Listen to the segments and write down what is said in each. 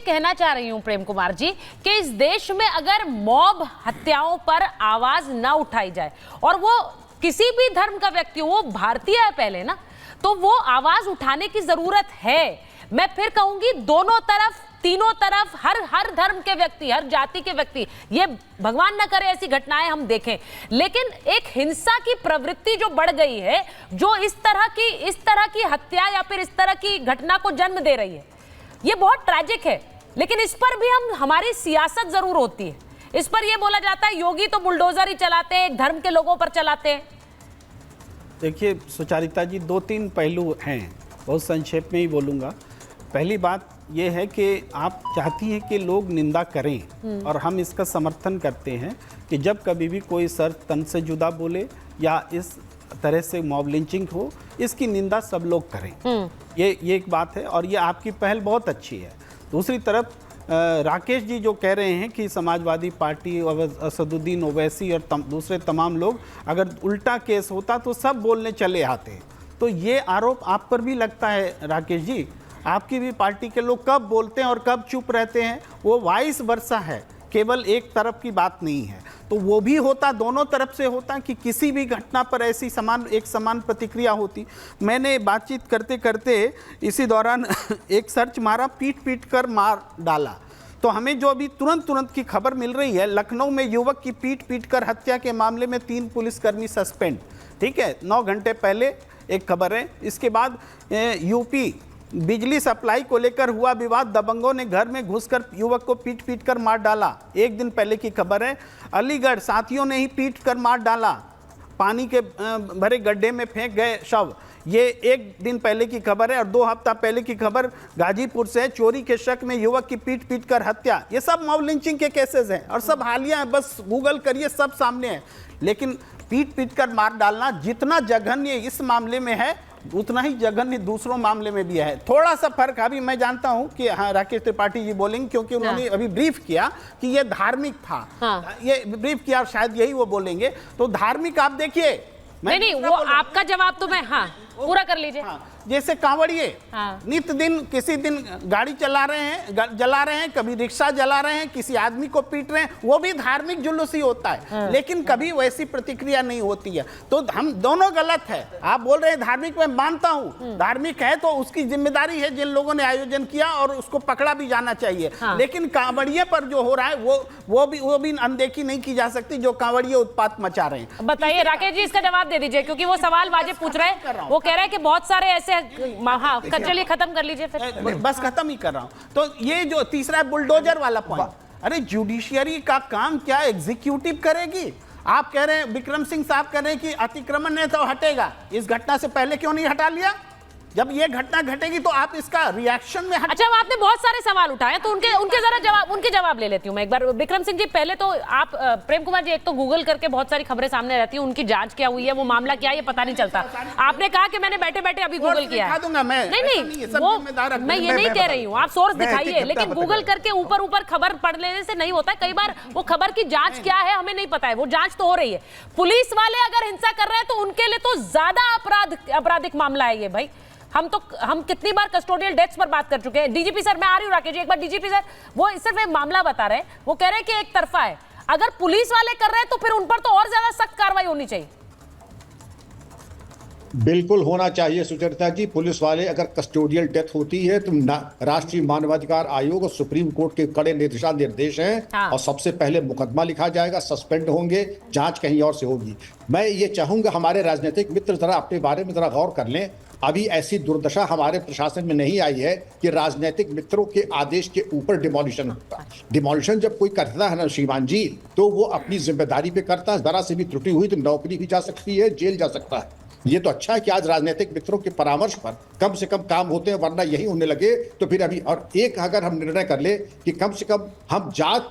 कहना चाह रही हूं प्रेम कुमार जी कि इस देश में अगर मॉब हत्याओं पर आवाज ना उठाई जाए, और वो किसी भी धर्म का व्यक्ति हो, वो भारतीय है पहले ना, तो वो आवाज उठाने की जरूरत है। मैं फिर कहूंगी दोनों तरफ, तीनों तरफ, हर धर्म के व्यक्ति, हर जाति के व्यक्ति, ये भगवान न करे ऐसी घटनाएं हम देखें, लेकिन एक हिंसा की प्रवृत्ति जो बढ़ गई है, जो इस तरह की हत्या या फिर इस तरह की घटना को जन्म दे रही है, ये बहुत ट्रैजिक है। लेकिन इस पर भी हमारी सियासत जरूर होती है। इस पर यह बोला जाता है योगी तो बुलडोजर ही चलाते हैं, एक धर्म के लोगों पर चलाते हैं। देखिए सुचारिता जी, दो तीन पहलू हैं, बहुत संक्षेप में ही बोलूँगा। पहली बात यह है कि आप चाहती हैं कि लोग निंदा करें, और हम इसका समर्थन करते हैं कि जब कभी भी कोई सर तन से जुदा बोले या इस तरह से मॉब लिंचिंग हो, इसकी निंदा सब लोग करें। ये एक बात है, और ये आपकी पहल बहुत अच्छी है। दूसरी तरफ राकेश जी जो कह रहे हैं कि समाजवादी पार्टी और असदुद्दीन ओवैसी और दूसरे तमाम लोग, अगर उल्टा केस होता तो सब बोलने चले आते, तो ये आरोप आप पर भी लगता है राकेश जी। आपकी भी पार्टी के लोग कब बोलते हैं और कब चुप रहते हैं, वो वाइस वर्सा है, केवल एक तरफ की बात नहीं है। तो वो भी होता, दोनों तरफ से होता कि किसी भी घटना पर ऐसी एक समान प्रतिक्रिया होती। मैंने बातचीत करते करते इसी दौरान एक सर्च मारा, पीट कर मार डाला, तो हमें जो अभी तुरंत की खबर मिल रही है, लखनऊ में युवक की पीट कर हत्या के मामले में 3 पुलिसकर्मी सस्पेंड। ठीक है, 9 घंटे पहले एक खबर है। इसके बाद यूपी बिजली सप्लाई को लेकर हुआ विवाद, दबंगों ने घर में घुसकर युवक को पीट कर मार डाला। 1 दिन पहले की खबर है। अलीगढ़ साथियों ने ही पीट कर मार डाला, पानी के भरे गड्ढे में फेंक गए शव। ये 1 दिन पहले की खबर है। और 2 हफ्ता पहले की खबर गाजीपुर से, चोरी के शक में युवक की पीट कर हत्या। ये सब मॉब लिंचिंग के केसेस हैं और सब हालिया हैं, बस गूगल करिए, सब सामने है। लेकिन पीट कर मार डालना जितना जघन्य इस मामले में है, उतना ही जघन्य दूसरों मामले में भी है। थोड़ा सा फर्क अभी मैं जानता हूं कि हाँ, राकेश त्रिपाठी जी बोलेंगे, क्योंकि उन्होंने अभी ब्रीफ किया कि ये धार्मिक था। ये ब्रीफ किया, शायद यही वो बोलेंगे। तो धार्मिक आप देखिए, नहीं वो आपका जवाब तो मैं पूरा कर लीजिए। जैसे कांवड़िए नित्य दिन किसी दिन गाड़ी जला रहे हैं, कभी रिक्शा जला रहे हैं, किसी आदमी को पीट रहे हैं, वो भी धार्मिक जुलूस ही होता है। लेकिन कभी वैसी प्रतिक्रिया नहीं होती है। तो हम दोनों गलत है। आप बोल रहे हैं धार्मिक, मैं मानता हूं धार्मिक है, तो उसकी जिम्मेदारी है जिन लोगों ने आयोजन किया, और उसको पकड़ा भी जाना चाहिए। लेकिन कांवड़िए पर जो हो रहा है वो भी अनदेखी नहीं की जा सकती, जो कांवड़िए उत्पात मचा रहे हैं। बताइए राकेश जी, इसका जवाब दे दीजिए, क्योंकि वो सवाल वाजिब पूछ रहे हैं। वो कह रहे हैं कि बहुत सारे ऐसे, चलिए खत्म कर लीजिए फिर। बस खत्म ही कर रहा हूं। तो ये जो तीसरा बुलडोजर वाला पॉइंट, अरे जुडिशियरी का काम क्या एग्जीक्यूटिव करेगी? आप कह रहे हैं, विक्रम सिंह साहब कह रहे हैं कि अतिक्रमण है तो हटेगा, इस घटना से पहले क्यों नहीं हटा लिया? जब ये घटना घटेगी तो आप इसका रिएक्शन में अच्छा, आपने बहुत सारे सवाल उठाए, तो उनके जवाब ले लेती हूँ मैं एक बार। विक्रम सिंह जी, पहले तो आप प्रेम कुमार जी, एक तो गूगल करके बहुत सारी खबरें सामने रहती हैं, उनकी जांच क्या हुई है, वो मामला क्या है, ये पता नहीं चलता। आपने कहा कि मैंने बैठे बैठे अभी गूगल किया है। नहीं, वो मैं ये नहीं कह रही हूँ, आप सोर्स दिखाइए, लेकिन गूगल करके ऊपर खबर पढ़ लेने से नहीं होता। कई बार वो खबर की जांच क्या है हमें नहीं पता है, वो जांच तो हो रही है। पुलिस वाले अगर हिंसा कर रहे हैं तो उनके लिए तो ज्यादा आपराधिक मामला है ये भाई। हम कितनी बार कस्टोडियल डेथ्स पर बात कर चुके हैं। डीजीपी सर, मैं आ रही हूँ राकेश जी, एक बार डीजीपी सर, वो सिर्फ एक मामला बता रहे हैं, वो कह रहे हैं कि एक तरफा है। अगर पुलिस वाले कर रहे हैं तो फिर उन पर तो और ज्यादा सख्त कार्रवाई होनी चाहिए। बिल्कुल होना चाहिए सुचरिता जी। पुलिस वाले अगर कस्टोडियल डेथ होती है तो राष्ट्रीय मानवाधिकार आयोग और सुप्रीम कोर्ट के कड़े दिशा निर्देश हैं। और सबसे पहले मुकदमा लिखा जाएगा, सस्पेंड होंगे, जांच कहीं और से होगी। मैं ये चाहूंगा हमारे राजनीतिक मित्र जरा अपने बारे में जरा गौर कर लें। अभी ऐसी दुर्दशा हमारे प्रशासन में नहीं आई है कि राजनीतिक मित्रों के आदेश के ऊपर डिमोलिशन होता है। डिमोलिशन जब कोई करता है ना श्रीमान जी, तो वो अपनी जिम्मेदारी पे करता है। जरा से भी त्रुटि हुई तो नौकरी भी जा सकती है, जेल जा सकता है। ये तो अच्छा है कि आज राजनीतिक मित्रों के परामर्श पर कम से कम काम होते हैं, वरना यही होने लगे तो फिर अभी। और एक अगर हम निर्णय कर ले कि कम से कम हम जात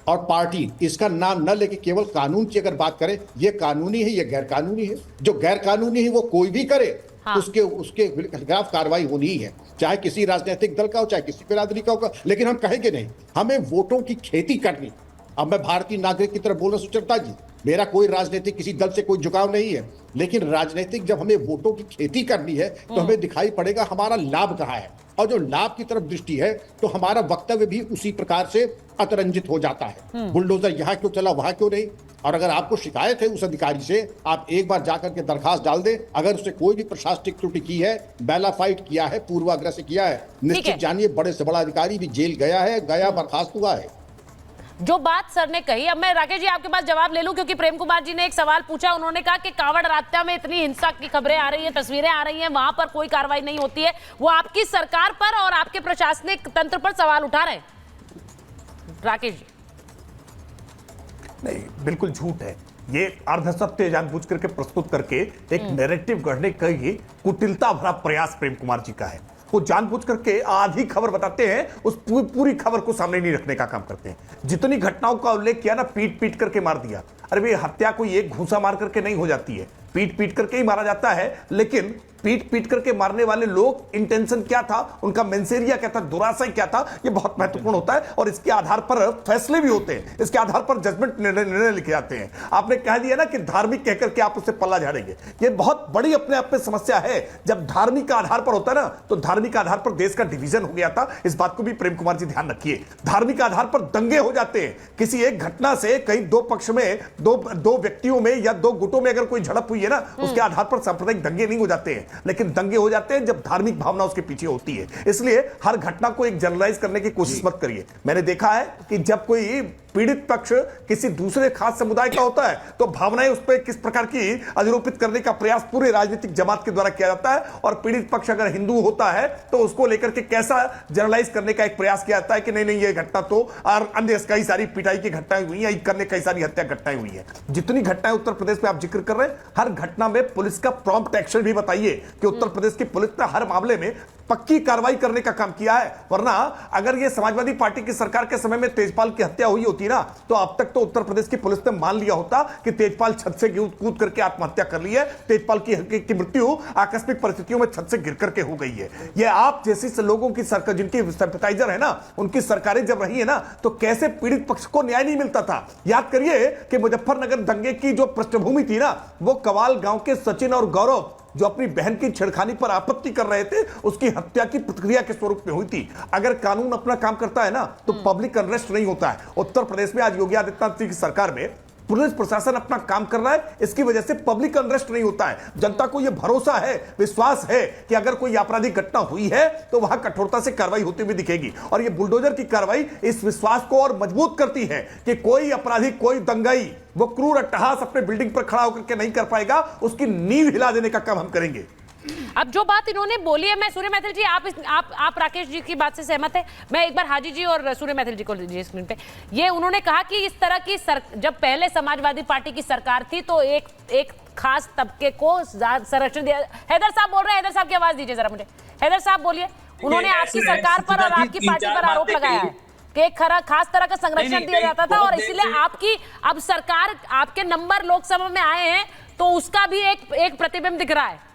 और पार्टी इसका नाम न लेके केवल कानून की अगर बात करें, ये कानूनी है, ये गैर कानूनी है। जो गैर कानूनी है वो कोई भी करे, उसके खिलाफ कार्रवाई होनी ही है, चाहे किसी राजनीतिक दल का हो, चाहे किसी बिरादरी का होगा। लेकिन हम कहेंगे नहीं, हमें वोटों की खेती करनी। अब मैं भारतीय नागरिक की तरफ बोल रहा हूं सुचरिता जी, मेरा कोई राजनीतिक किसी दल से कोई झुकाव नहीं है, लेकिन राजनीतिक जब हमें वोटों की खेती करनी है तो हमें दिखाई पड़ेगा हमारा लाभ कहाँ है। और जो लाभ की तरफ दृष्टि है तो हमारा वक्तव्य भी उसी प्रकार से अतिरंजित हो जाता है। बुलडोजर यहाँ क्यों चला, वहां क्यों नहीं? और अगर आपको शिकायत है उस अधिकारी से, आप एक बार जाकर के दरखास्त डाल दें। अगर उसने कोई भी प्रशासनिक त्रुटि की है, बेलाफाइट किया है, पूर्वाग्रह से किया है, निश्चित जानिए बड़े से बड़ा अधिकारी भी जेल गया बर्खास्त हुआ है। जो बात सर ने कही, अब मैं राकेश जी आपके पास जवाब ले लूं, क्योंकि प्रेम कुमार जी ने एक सवाल पूछा। उन्होंने कहा कि कांवड़ यात्रा में इतनी हिंसा की खबरें आ रही है, तस्वीरें आ रही हैं, वहां पर कोई कार्रवाई नहीं होती है। वो आपकी सरकार पर और आपके प्रशासनिक तंत्र पर सवाल उठा रहे हैं। राकेश जी, नहीं, बिल्कुल झूठ है। ये अर्धसत्य जानबूझ करके प्रस्तुत करके एक नैरेटिव गढ़ने का ये कुटिलता भरा प्रयास प्रेम कुमार जी का है। वो जानबूझ करके आधी खबर बताते हैं, उस पूरी खबर को सामने नहीं रखने का काम करते हैं। जितनी घटनाओं का उल्लेख किया ना, पीट पीट करके मार दिया। अरे भाई, हत्या कोई एक घूंसा मार करके नहीं हो जाती है, पीट पीट करके ही मारा जाता है। लेकिन पीट पीट करके मारने वाले लोग इंटेंशन क्या था, उनका मेंसेरिया क्या था, दुराशय क्या था, ये बहुत महत्वपूर्ण होता है। और इसके आधार पर फैसले भी होते हैं, इसके आधार पर जजमेंट निर्णय लिखे जाते हैं। आपने कह दिया ना कि धार्मिक कहकर के आप उससे पल्ला झाड़ेंगे, ये बहुत बड़ी अपने आप में समस्या है। जब धार्मिक का आधार पर होता है ना, तो धार्मिक आधार पर देश का डिवीजन हो गया था। इस बात को भी प्रेम कुमार जी ध्यान रखिए। धार्मिक आधार पर दंगे हो जाते हैं। किसी एक घटना से कहीं दो पक्ष में, दो व्यक्तियों में या दो गुटों में अगर कोई झड़प हुई है ना, उसके आधार पर सांप्रदायिक दंगे नहीं हो जाते हैं, लेकिन दंगे हो जाते हैं जब धार्मिक भावना उसके पीछे होती है। इसलिए हर घटना को एक जनरलाइज करने की कोशिश मत करिए। मैंने देखा है कि जब कोई पीड़ित पक्ष किसी दूसरे खास समुदाय का होता है, तो भावनाएं उस पर किस प्रकार की अधिरोपित करने का प्रयास पूरे राजनीतिक जमात के द्वारा किया जाता है। और पीड़ित पक्ष अगर हिंदू होता है तो उसको लेकर के कैसा जनरलाइज करने का एक प्रयास किया जाता है कि नहीं नहीं, ये घटना तो, और अन्य कई सारी पिटाई की घटनाएं हुई हैं, करने कई सारी हत्या घटनाएं हुई हैं। जितनी घटनाएं उत्तर प्रदेश में आप जिक्र कर रहे हैं, हर घटना में पुलिस का प्रॉम्प्ट एक्शन भी बताइए कि उत्तर प्रदेश की पुलिस ने हर मामले में पक्की कार्रवाई करने का काम किया है। वरना अगर ये समाजवादी पार्टी की सरकार के समय में तेजपाल की हत्या हुई होती ना, तो अब तक तो उत्तर प्रदेश की पुलिस ने मान लिया होता कि तेजपाल छत से कूद करके आत्महत्या कर ली है। तेजपाल की मृत्यु आकस्मिक परिस्थितियों में छत से गिर करके हो गई है। ये आप जैसी लोगों की सरकार, जिनकी सिंपैथाइजर है ना, उनकी सरकारें जब रही है ना, तो कैसे पीड़ित पक्ष को न्याय नहीं मिलता था। याद करिए कि मुजफ्फरनगर दंगे की जो पृष्ठभूमि थी ना, वो कवाल गांव के सचिन और गौरव जो अपनी बहन की छेड़खानी पर आपत्ति कर रहे थे, उसकी हत्या की प्रतिक्रिया के स्वरूप में हुई थी। अगर कानून अपना काम करता है ना, तो पब्लिक अनरेस्ट नहीं होता है। उत्तर प्रदेश में आज योगी आदित्यनाथ की सरकार में पुलिस प्रशासन अपना काम कर रहा है, इसकी वजह से पब्लिक अनरेस्ट नहीं होता है। जनता को यह भरोसा है, विश्वास है कि अगर कोई आपराधिक घटना हुई है तो वहां कठोरता से कार्रवाई होती हुई दिखेगी। और यह बुलडोजर की कार्रवाई इस विश्वास को और मजबूत करती है कि कोई अपराधी, कोई दंगाई वो क्रूर अट्टहास अपने बिल्डिंग पर खड़ा होकर के नहीं कर पाएगा। उसकी नींव हिला देने का काम हम करेंगे। अब जो बात इन्होंने बोली है, मैं सूर्य मैथिल जी, आप राकेश जी की बात से सहमत है? मैं एक बार हाजी जी और सूर्य मैथिल जी को लीजिए स्क्रीन पे। ये उन्होंने कहा कि इस तरह की जब पहले समाजवादी पार्टी की सरकार थी तो एक खास तबके को संरक्षण दिया। हैदर साहब बोल रहे हैं, हैदर साहब की आवाज दीजिए जरा मुझे। हैदर साहब बोलिए। उन्होंने आपकी सरकार पर और आपकी पार्टी पर आरोप लगाया है कि एक खास तरह का संरक्षण दिया जाता था, और इसलिए आपकी अब सरकार, आपके नंबर लोकसभा में आए हैं तो उसका भी एक प्रतिबिंब दिख रहा है।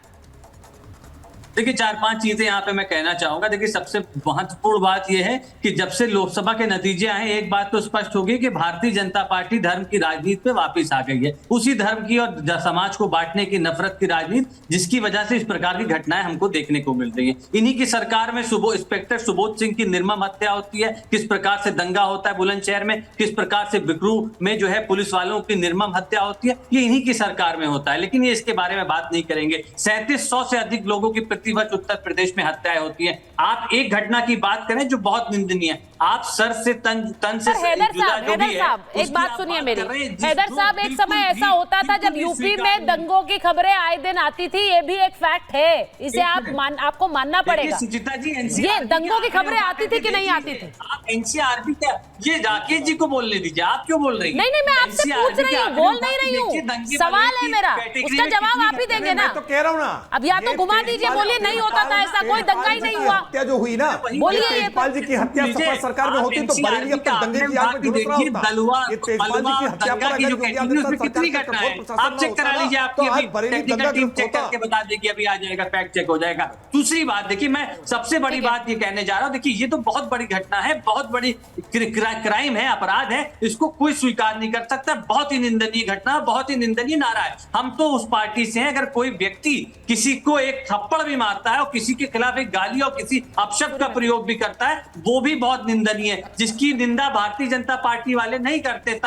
देखिए, 4-5 चीजें यहाँ पे मैं कहना चाहूंगा। देखिए, सबसे महत्वपूर्ण बात यह है कि जब से लोकसभा के नतीजे आए, एक बात तो स्पष्ट हो गई कि भारतीय जनता पार्टी धर्म की राजनीति पे वापस आ गई है। उसी धर्म की और समाज को बांटने की, नफरत की राजनीति, जिसकी वजह से इस प्रकार की घटनाएं हमको देखने को मिल रही है। इन्हीं की सरकार में इंस्पेक्टर सुबोध सिंह की निर्मम हत्या होती है, किस प्रकार से दंगा होता है बुलंदशहर में, किस प्रकार से बिकरू में जो है पुलिस वालों की निर्मम हत्या होती है, ये इन्हीं की सरकार में होता है। लेकिन ये इसके बारे में बात नहीं करेंगे। 3700 से अधिक लोगों की प्रतिवर्ष उत्तर प्रदेश में हत्याएं होती हैं। आप एक घटना की बात करें जो बहुत निंदनीय है, आप सर से तन से हैदर साहब एक बात सुनिए मेरी। हैदर साहब, एक समय ऐसा होता था जब यूपी में दंगों की खबरें आए दिन आती थी, ये भी एक फैक्ट है, इसे आपको मानना पड़ेगा। सुचिता जी, ये दंगों की खबरें आती थी कि नहीं आती थी? आप एनसीआरबी क्या, ये राकेश जी को बोलने दीजिए, आप क्यों बोल रही हैं? नहीं, मैं आपसे पूछ रही हूँ, बोल नहीं रही हूँ, सवाल है मेरा, उसका जवाब आप ही देंगे ना। तो कह रहा हूँ ना, अब या तो घुमा दीजिए, बोलिए नहीं होता था ऐसा, कोई दंगा ही नहीं हुआ। हत्या जो हुई ना, बोलिए, तेजपाल जी की हत्या सपा सरकार में होती तो बरेली अब तक दंगे की आग में झुलस रहा होता। ये तेजपाल जी की हत्या पर अगर योगी आदित्यनाथ सरकार का कठोर प्रशासन आप चेक करा लीजिए, आपकी अभी टेक्निकल टीम चेक होता। करके बता देगी, अभी आ जाएगा, फैक्ट चेक हो जाएगा। दूसरी बात देखिए, मैं सबसे बड़ी बात ये कहने जा रहा हूं, देखिए ये तो बहुत बड़ी घटना है, बहुत बड़ी क्राइम है, अपराध है, इसको कोई स्वीकार नहीं कर सकता। बहुत ही निंदनीय घटना, बहुत ही निंदनीय नारा है। हम तो उस पार्टी से हैं, अगर कोई व्यक्ति किसी को एक थप्पड़ भी मारता है और किसी के खिलाफ एक गाली और किसी अपशब्द का प्रयोग भी करता है, वो भी बहुत निंदनीय है, जिसकी निंदा भारतीय जनता पार्टी वाले नहीं करते।